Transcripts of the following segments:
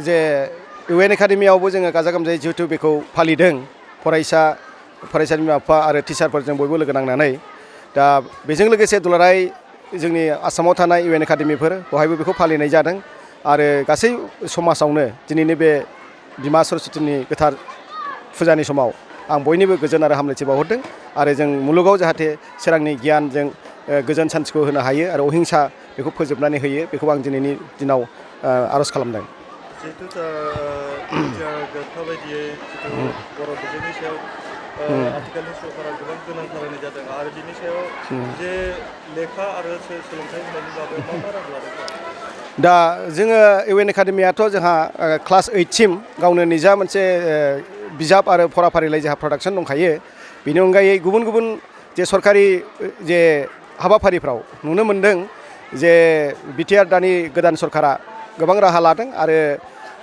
जे UN एकाडेमियावबो जोङो गाजा गोमजायै जिहेतु बेखौ फालिदों फरायसानि बिमा बिफा आरो टिचारफोरजों बयबो लोगो नांनानै दा बेजों लोगोसे दुलाराय जोंनि आसामाव थानाय UN एकाडेमिफोर बहायबो बेखौ फालिनाय जादों आरो गासै समाजावनो दिनैनि बे बिमा सरस्वतीनि गोथार फुजानि समाव आं बयनिबो गोजोन आरो हामलायथि बावहरदों आरो जों मुलुगाव जाहाथे सोरांनि गियानजों गोजोन सान्थिखौ होनो हायो आरो अहिंसा बेखौ फोजोबनानै होयो बेखौ आं दिनैनि दिनाव आर'ज खालामदों। जिहेतु गोथां बायदियै बर' बिजोंनि सायाव आथिखालनि सरकारा गोबां गोनां खालामनाय जादों आरो बिनि सायाव जे लेखा आरो सोलोंथाइ होनायनि बागै मा राहा लादों? दा जोङो UN एकाडेमियाथ' जोंहा क्लास 8सिम गावनो निजा मोनसे बिजाब आरो फराफारिलाइ जोंहा प्रडाक्सन दंखायो। बेनि अनगायै गुबुन गुबुन जे सरकारि जे हाबाफारिफ्राव नुनो मोन्दों जे बिटिआर दानि गोदान सरकारा गोबां राहा लादों आरो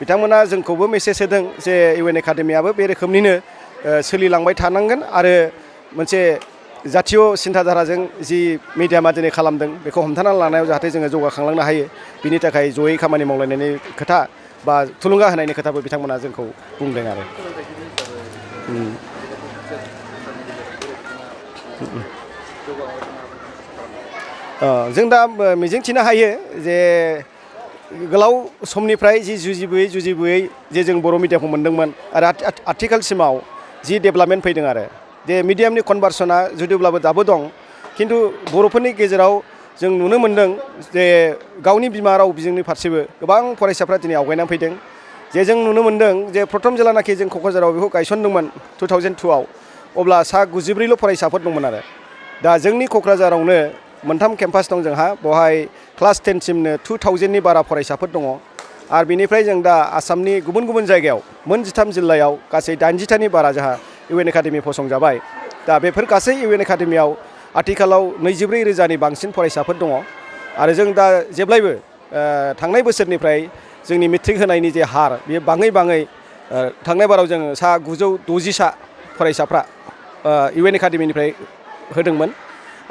बिथांमोना जोंखौबो मेसेज होदों जे UN एकाडेमियाबो बे रोखोमनिनो सोलिलांबाय थानांगोन आरो मोनसे जातीय सिन्थाधाराजों जि मिडियामा दिनै खालामदों बेखौ हमथाना लानायाव जाहाथे जोङो जौगाखांलांनो हायो बिनि थाखाय जयै खामानि मावलायनायनि खोथा बा थुलुंगा होनायनि खोथाबो बिथांमोना जोंखौ बुंदों आरो जों दा मिजिंथिनो हायो जे गोलाव समनिफ्राय जि जुजिबोयै जे जों बर' मिडियामखौ मोनदोंमोन आरो आथिखालसिमाव जि डेभेलपमेन्ट फैदों आरो जे मिडियामनि कनभार्सना जुदिब्लाबो दाबो दं खिन्थु बर'फोरनि गेजेराव जों नुनो मोन्दों जे गावनि बिमा राव बिजोंनि फारसेबो गोबां फरायसाफ्रा दिनै आवगायनानै फैदों जे जों नुनो मोन्दों जे प्रथम जेलानाखि जों क'क्राझाराव बेखौ गायसनदोंमोन 2002आव अब्ला सा 93ल' फरायसाफोर दंमोन आरो दा जोंनि क'क्राझारावनो मोनथाम केम्पास दं जोंहा बेवहाय क्लास 10सिमनो 2000नि बारा फरायसाफोर दङ आरो बिनिफ्राय जों दा आसामनि गुबुन गुबुन जायगायाव मोन 13 जिल्लायाव गासै 80थानि बारा जोंहा UN एकाडेमि फसंजाबाय दा बेफोर गासै UN एकाडेमियाव आथिखालाव 24,000नि बांसिन फरायसाफोर दङ आरो जों दा जेब्लायबो थांनाय बोसोरनिफ्राय जोंनि मेट्रिक होनायनि जे हार बेयो बाङै थांनाय बाराव जोङो सा 960 फरायसाफ्रा UN एकाडेमिनिफ्राय होदोंमोन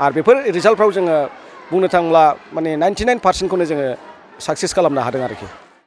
आरो बेफोर रिजाल्टफ्राव जोङो बुंनो थाङोब्ला माने 99% खौनो जोङो साक्सेस खालामनो हादों आरोखि।